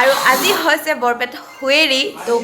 আৰু আজি হৈছে বৰপেটা হুৱেৰি তো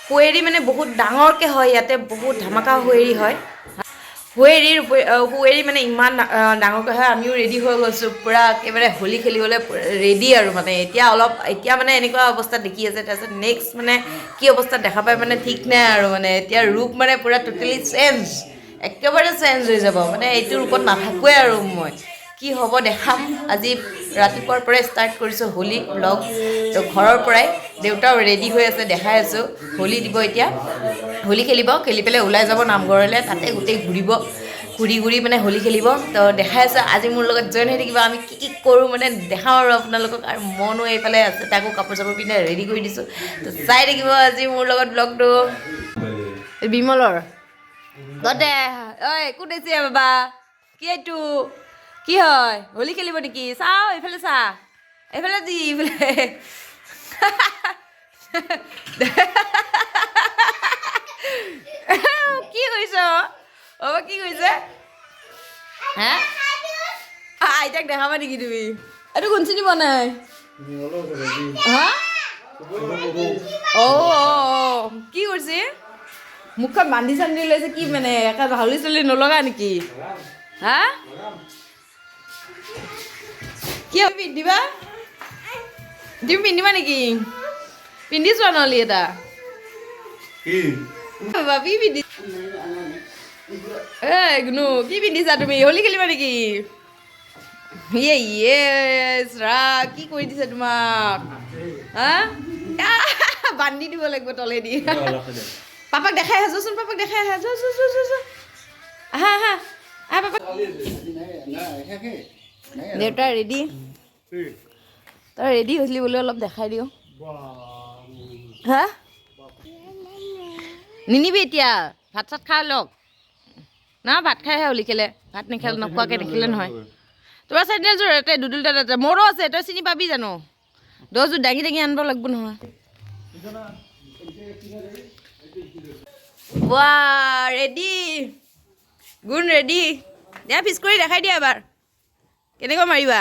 হুৱেৰি মানে বহুত ডাঙৰকৈ হয় ইয়াতে বহুত ধামাকা হুৱেৰি হয় হুৱেৰি মানে ইমান ডাঙৰকৈ হয় আমিও ৰেডি হৈ গৈছোঁ পূৰা একেবাৰে হোলী খেলিবলৈ ৰেডি আৰু মানে এতিয়া মানে এনেকুৱা অৱস্থাত দেখি আছে তাৰপিছত নেক্সট মানে কি অৱস্থাত দেখা পায় মানে ঠিক নাই আৰু মানে এতিয়া ৰূপ মানে পূৰা টোটেলি একেবাৰে চেঞ্জ হৈ যাব মানে এইটো ৰূপত নাথাকোৱে আৰু মই কি হ'ব দেখাম আজি ৰাতিপুৱাৰ পৰাই ষ্টাৰ্ট কৰিছোঁ হোলী ব্লগ তো ঘৰৰ পৰাই দেউতাও ৰেডি হৈ আছে দেখাই আছোঁ হোলী দিব এতিয়া হোলী খেলি পেলাই ওলাই যাব নামঘৰলৈ তাতে গোটেই ঘূৰি মানে হোলী খেলিব তো দেখাই আছোঁ আজি মোৰ লগত জইন হৈ থাকিব আমি কি কৰোঁ মানে দেখাওঁ আৰু আপোনালোকক আৰু মনো এইফালে আছে তাকো কাপোৰ চাপোৰ পিন্ধি ৰেডি কৰি দিছোঁ তো চাই থাকিব আজি মোৰ লগত ব্লগটো বিমলৰ দে ঐ কোন আছে বাবা কি এইটো কি হয় হোলী খেলিব নেকি চাওঁ এইফালে চা এইফালে দি এইফালে কি কৰিছ অ কি কৰিছে হা আইতাক দেখাবা নেকি তুমি এইটো কোন চিনি পোৱা নাই হা কি কৰিছে মুখখন বান্ধি চান্ধি লৈছে কি মানে একে হাউলি চাউলি নলগা নেকি হা কি পিন্ধিবা তুমি পিন্ধিবা নেকি পিন্ধি চোৱা নহ'লে এটা বাবা কি পিন্ধি গুনু কি পিন্ধিছা তুমি হোলী খেলিবা নেকি কি কৰি দিছে তোমাক হা বান্ধি দিব লাগিব তলেদি পাপাক দেখাই আহা যোৱাচোন পাপাক দেখাই আহা আহা আহা আহা পাপাক দেউতা ৰেডি তই ৰেডি হৈছিলি বুলি অলপ দেখাই দিওঁ হা নিনিবি এতিয়া ভাত চাত খাই লওক না ভাত খাইহে হোলী খেলে ভাত নোখোৱাকৈ দেখিলে নহয় তোমাৰ চেণ্ডেলযোৰ ইয়াতে দুডুল তাতে মোৰো আছে তই চিনি পাবি জানো দহযোৰ দাঙি আনিব লাগিব নহয় ৱা ৰেডি গুণ ৰেডি দিয়া ফিচ কৰি দেখাই দিয়া এবাৰ কেনেকৈ মাৰিবা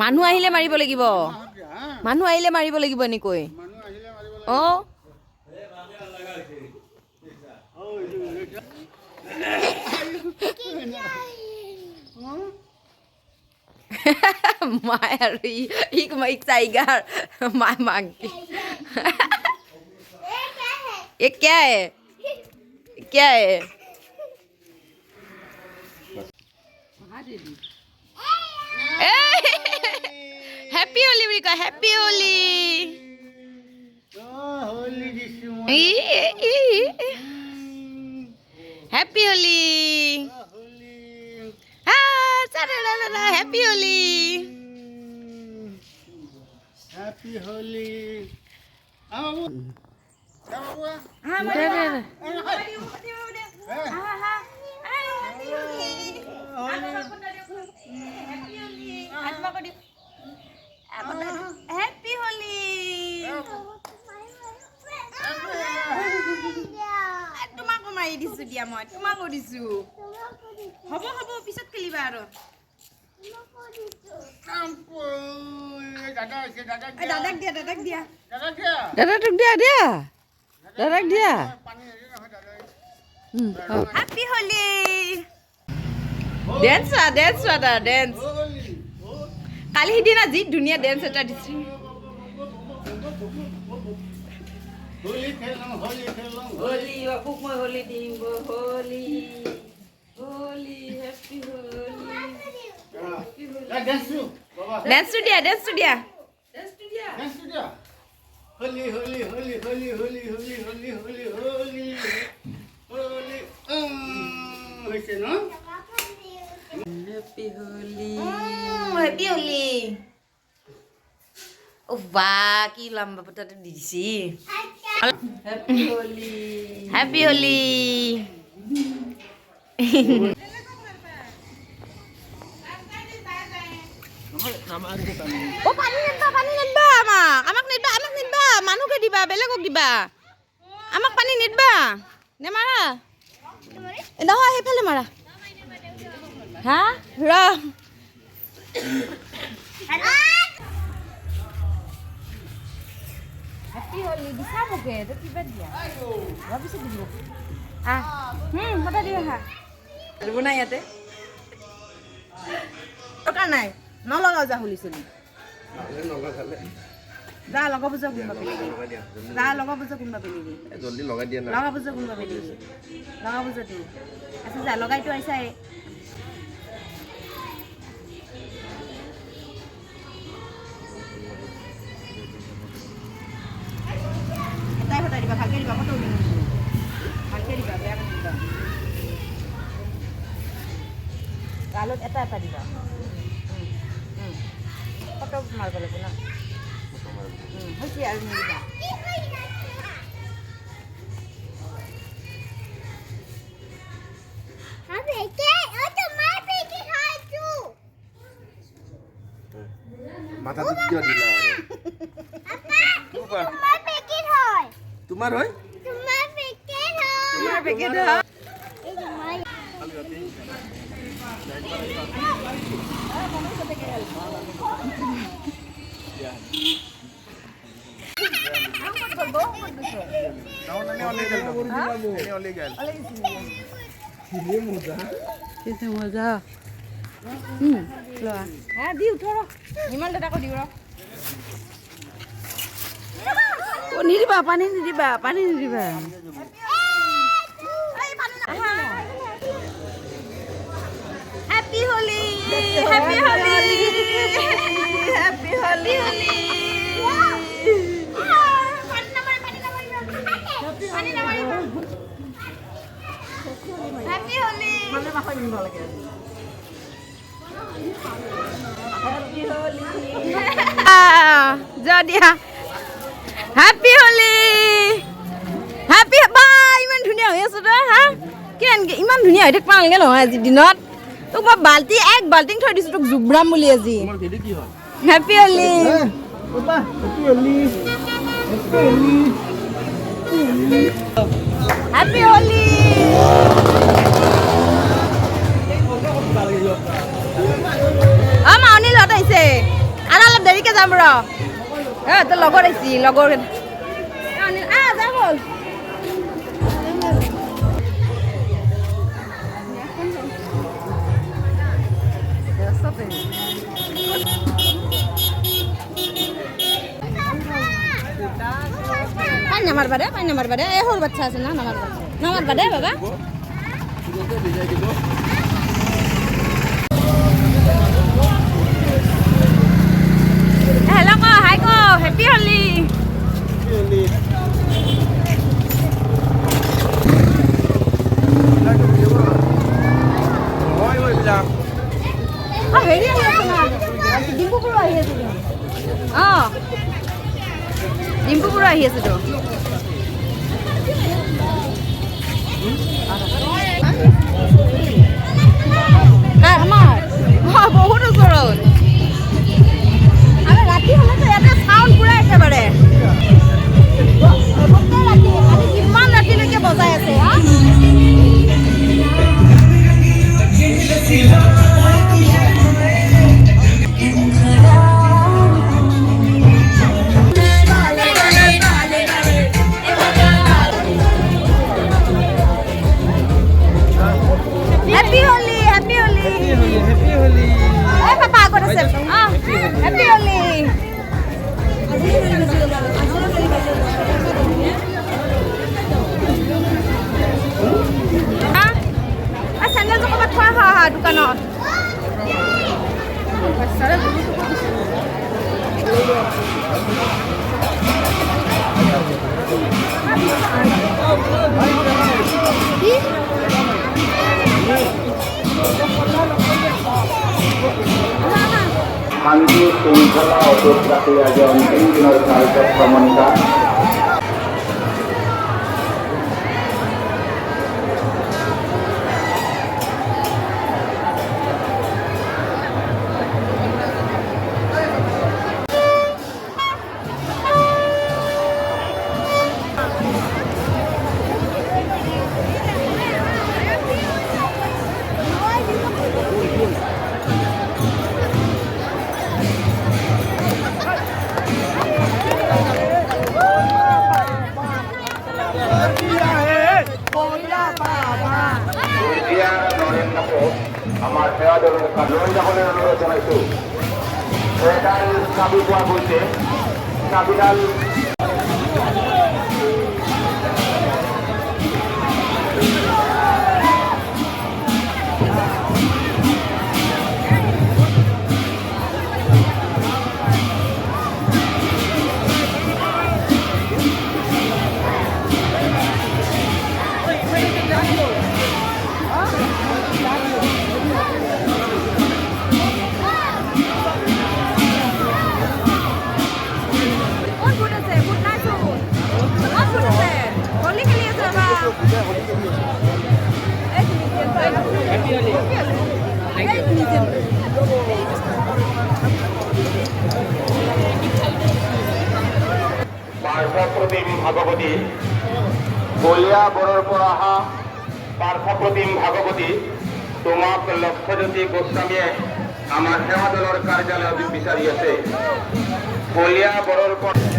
মানুহ আহিলে মাৰিব লাগিব এনেকৈ অঁ माय अरे एक माइक टाइगर माय मांगती ये क्या है हैप्पी होली बिका happy Holi happy Holi happy Holi happy Holi happy Holi তোমাকো মাৰি দিছো দিয়া মই তোমাকো দিছো হ'ব পিছত খেলিবা আৰু দাদাক দিয়া হ্যাপি হোলি ডেন্স কালি সিদিনা যি ধুনীয়া ডেন্স এটা দিছে হোলি বাপুক মই হোলি দিম Holi happy Holi dance to dia holy hoise no happy holy oh wah ki lamba potato disi happy holy oh pani nedba amak nedba manuke diba belegok diba amak pani nedba nemara নহয় সেইফালে মাৰা হা ৰ happy হলি দিছা মোকে তো কিবা দিয়া ভাবিছোঁ দিব মতা দিয়া হা দিব নাই ইয়াতে টকা নাই নলগাও যা হলি চলি যা লগাব যা কোনবা পেলি যা লগাব যা কোনবা পেলি জলদি লগাই দিয়া না লগাব যা কোনবা পেলি লগাব যা তুই আচ্ছা যা লগাই তো আইছা এটাই ফটা দিবা ভালকে দিবা ফটো দিবা ভালকে দিবা বেয়া দিবা গালত এটা এটা দিবা ফটো মাৰিব লাগিব না হৈছে আৰু নিদিবা মাথাটো কিয় দিলা তোমাৰ হয় তোমাৰ পেকেট হয় মজা লোৱা হ্যাঁ দি উঠো ইমান দাদাকো দিওঁ ৰ নিদিবা পানী নিদিবা happy Holi happy Holi happy Holi happy Holi মানে মাখা নিব লাগে হ্যাপি হোলি যা দিয়া হ্যাপি হোলি হ্যাপি বাই ইমান ধুনীয়া হৈ আছে তই হা কেনকে ইমান ধুনীয়া হৈ থাকিব নালাগে নহয় আজি দিনত তোক মই বাল্টি এক বাল্টিং থৈ দিছোঁ তোক জুবৰাম বুলি আজি হ্যাপি হোলি হ্যাপি হোলি মাউনি লগত আহিছে আৰু অলপ দেৰিকে যাম ৰ তোৰ লগৰ আহিছি লগৰ যা বল পানী নামাৰবা দে এই সৰু বাচ্ছা আছে না নামাৰবা দে বাবা হেল্ল' ক হাই ক হেপী হোলি হেৰি আহি আছে না ডিম্পুপুৰ আহি আছে ডিম্পুপুৰ আহি আছে তো আমাৰ বহুত ওচৰত আৰু ৰাতি হ'লেতো ইয়াতে চাউণ্ড পুৰা একেবাৰে কিমান ৰাতিলৈকে বজাই আছে Happy Holi, Happy Holi. Happy Holi. Eh papa aku resep. Happy Holi. Sandal tu kau buat apa dukanot? শান্তি শৃঙ্খলা অটুট রাখি আজি অন্তিম দিনৰ কাৰ্যক্ৰমণিকা আমাৰ সেৱা দলৰ লৈ যাবলৈ অনুৰোধ জনাইছোঁ এডাল চাবি পোৱা গৈছে চাবিডাল পাৰ্থপ্ৰতিম ভাগৱতী বলিয়া বৰৰ পৰা অহা পাৰ্থপ্ৰতিম ভাগৱতী তোমাক লক্ষ্যজ্যোতি গোস্বামীয়ে আমাৰ সেৱা দলৰ কাৰ্যালয়ত বিচাৰি আছে বলিয়া বৰৰ পৰা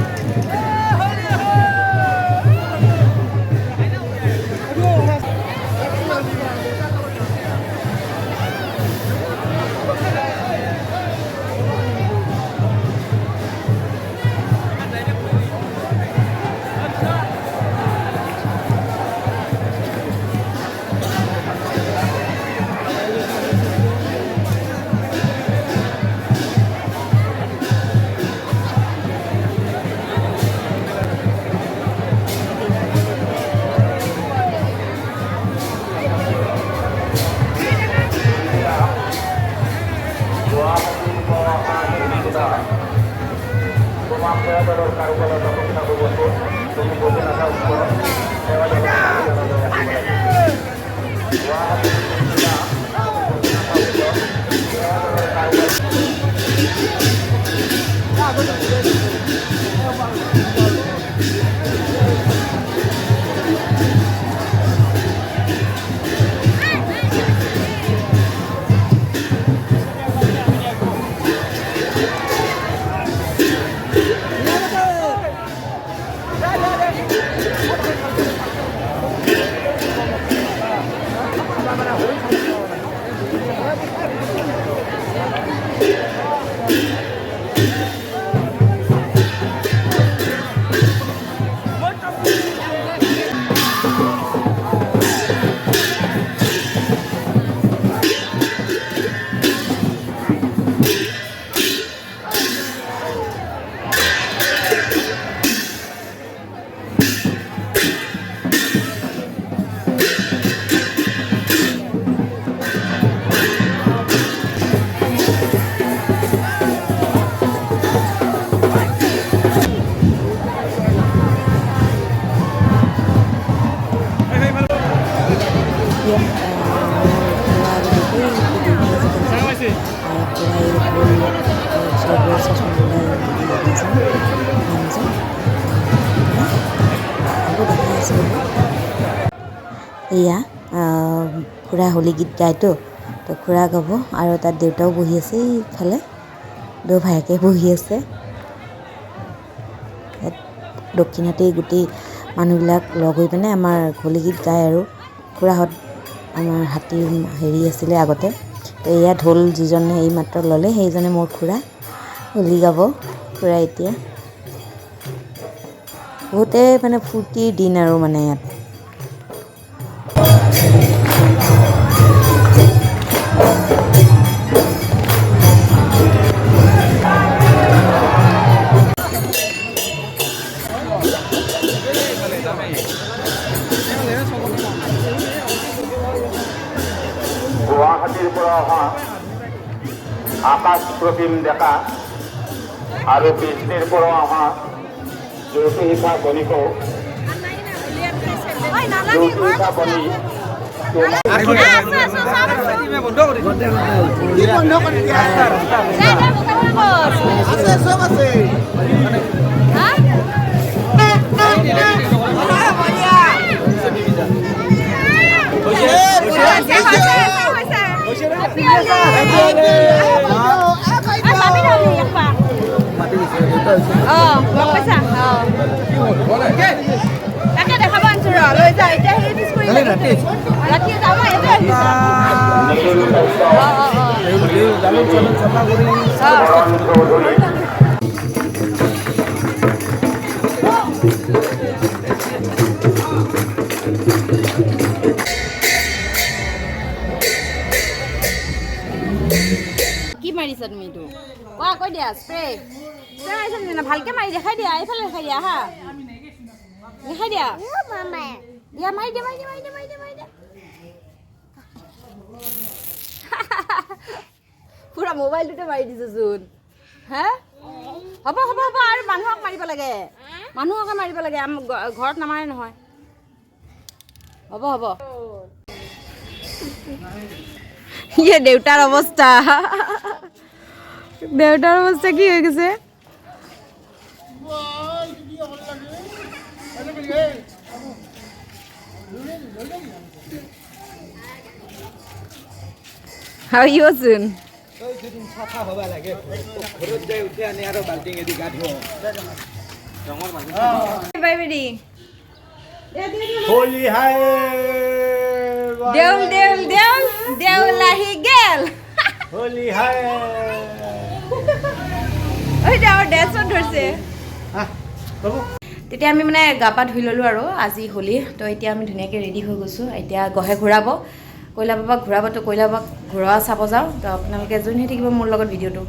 এয়া খুৰা হোলী গীত গায়তো তো খুৰা গাব আৰু তাত দেউতাও বহি আছে এইফালে দুই ভায়েকে বহি আছে দক্ষিণাতে গোটেই মানুহবিলাক লগ হৈ পিনে আমাৰ হোলী গীত গায় আৰু খুৰাহঁত আমাৰ হাতীৰ হেৰি আছিলে আগতে তো এয়া ঢোল যিজনে এইমাত্ৰ ল'লে সেইজনে মোৰ খুৰা হোলী গাব খুৰা এতিয়া বহুতে মানে ফূৰ্তিৰ দিন আৰু মানে ইয়াত গুৱাহাটীৰ পৰা অহা আকাশ প্ৰতিম ডেকা আৰু কৃষ্ণৰ পৰা অহা জ্যোতিষা বণিক জ্যোতিষা বণি তাকে দেখাব আনছো ৰ লৈ যা এতিয়া সেই পিছ কৰি ৰাতি যাম এতিয়া জালুক চালুক চাফা কৰি কি মাৰিছা তুমি এইটো কোৱা কৈ দিয়া স্প্ৰে ভালকে মাৰি দেখাই দিয়া এইফালে দেখাই দিয়া হা দেখাই দিয়া দিয়া মাৰি দিয়া পুৰা মোবাইলটোতে মাৰি দিছো চোন হা হ'ব আৰু মানুহক মাৰিব লাগে মানুহকে মাৰিব লাগে ঘৰত নামাৰে নহয় হ'ব ইয়ে দেউতাৰ অৱস্থা কি হৈ গৈছে চোন চাফা হ'ব লাগে ঘৰত যাই উঠি আনি আৰু বাল্টিং এদি গা ধুও ডাঙৰ মানুহ বাই বেৰি হোলি হাই দেউল আহি গেল হোলি হাই ডেন্সত ধৰিছে তেতিয়া আমি মানে গা পা ধুই ল'লোঁ আৰু আজি হোলী তো এতিয়া আমি ধুনীয়াকৈ ৰেডি হৈ গৈছোঁ এতিয়া গহে ঘূৰাব কৈলা বাবাক ঘূৰাব তো কৈলা বাবাক ঘূৰোৱা চাব যাওঁ তো আপোনালোকে জইন হৈ থাকিব মোৰ লগত ভিডিঅ'টো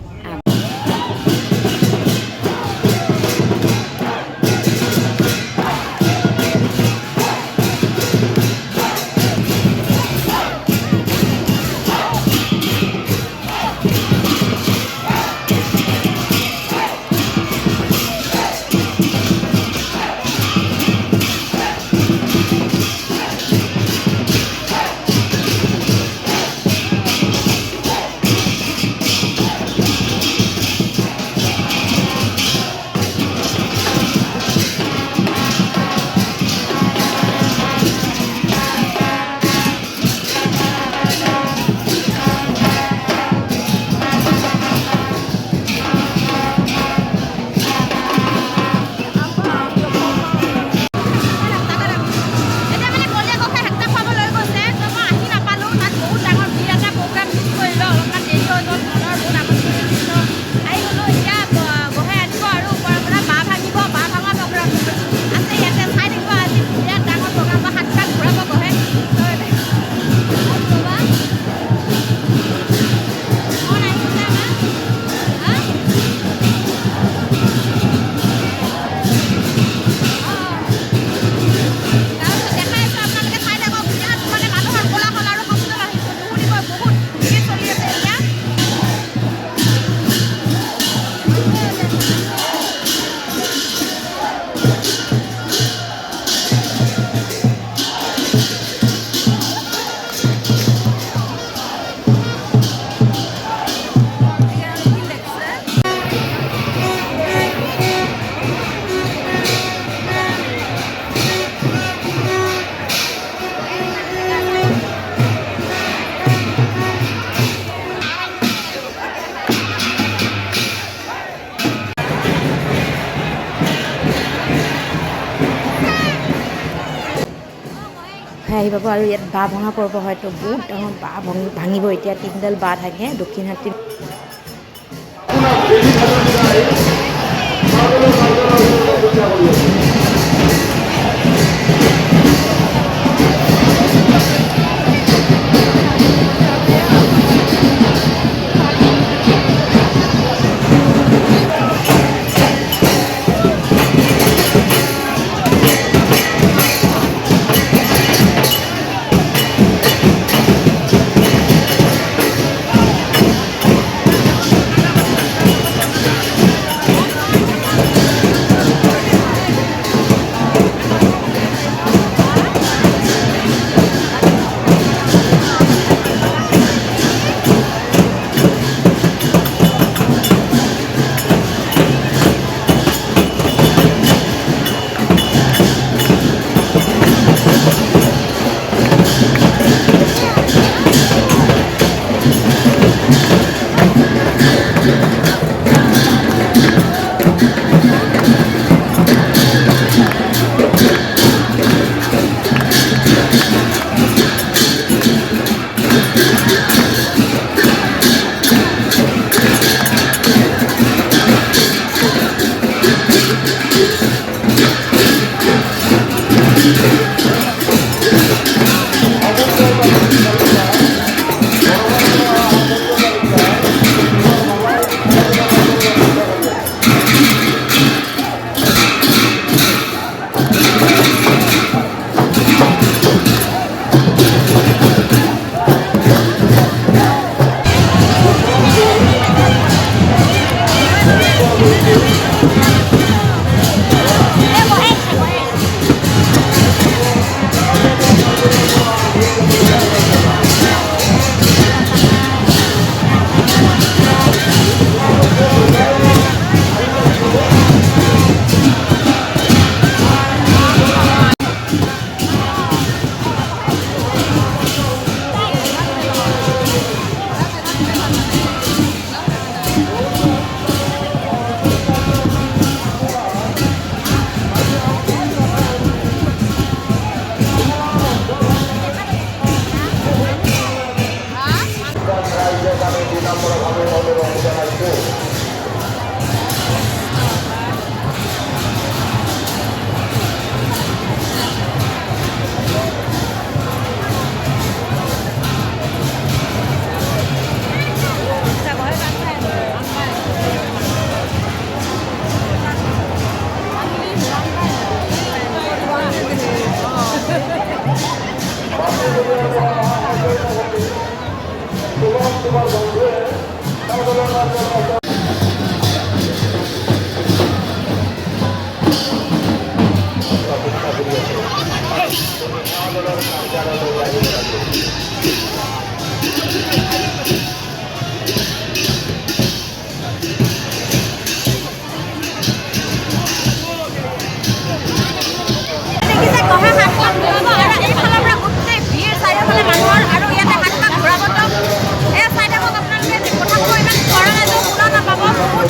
আহি পাব আৰু ইয়াত বাঁহ ভঙা পৰ্ব হয়তো বহুত ডাঙৰ বাঁহ ভাঙিব এতিয়া 3ডাল বাঁহ থাকে দক্ষিণহাটী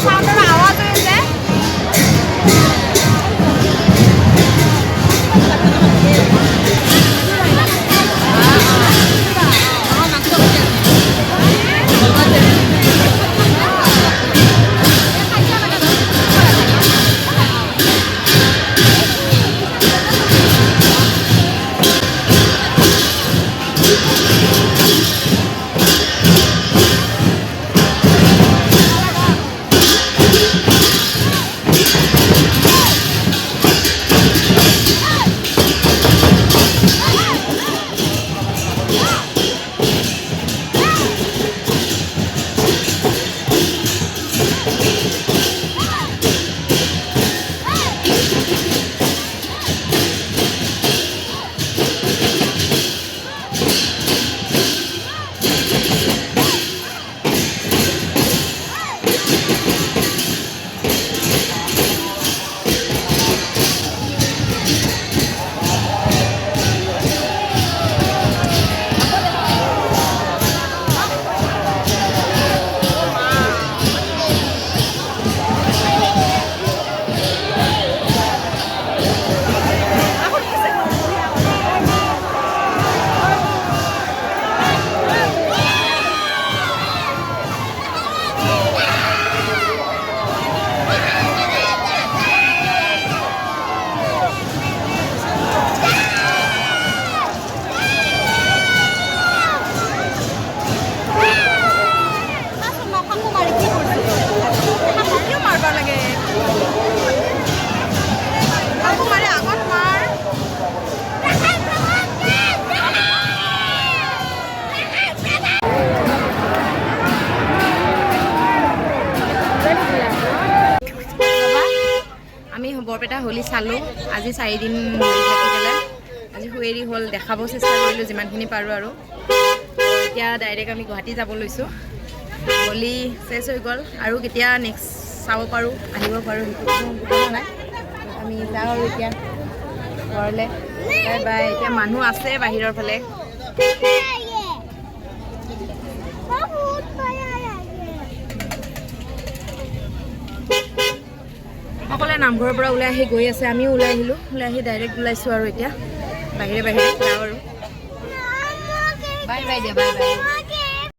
চাউণ্ডৰ আৱাজ হৈ আছে। আমি বৰপেটা হোলী চালোঁ আজি 4 দিন হোলী থাকি পেলাই আজি হুঁৱেৰি হ'ল দেখাব চেষ্টা কৰিলোঁ যিমানখিনি পাৰোঁ আৰু এতিয়া ডাইৰেক্ট আমি গুৱাহাটী যাব লৈছোঁ হোলী চেছ হৈ গ'ল আৰু কেতিয়া নেক্সট চাব পাৰোঁ আহিব পাৰোঁ সেইটো নাই আমি যাওঁ আৰু এতিয়া ঘৰলৈ বাই বাই এতিয়া মানুহ আছে বাহিৰৰ ফালে সকলোৱে নামঘৰৰ পৰা ওলাই আহি গৈ আছে আমিও ওলাই আহিলোঁ ওলাই আহি ডাইৰেক্ট ওলাইছোঁ আৰু এতিয়া বাহিৰে বাহিৰে যাওঁ আৰু বাই বাই দিয়া বাই বাই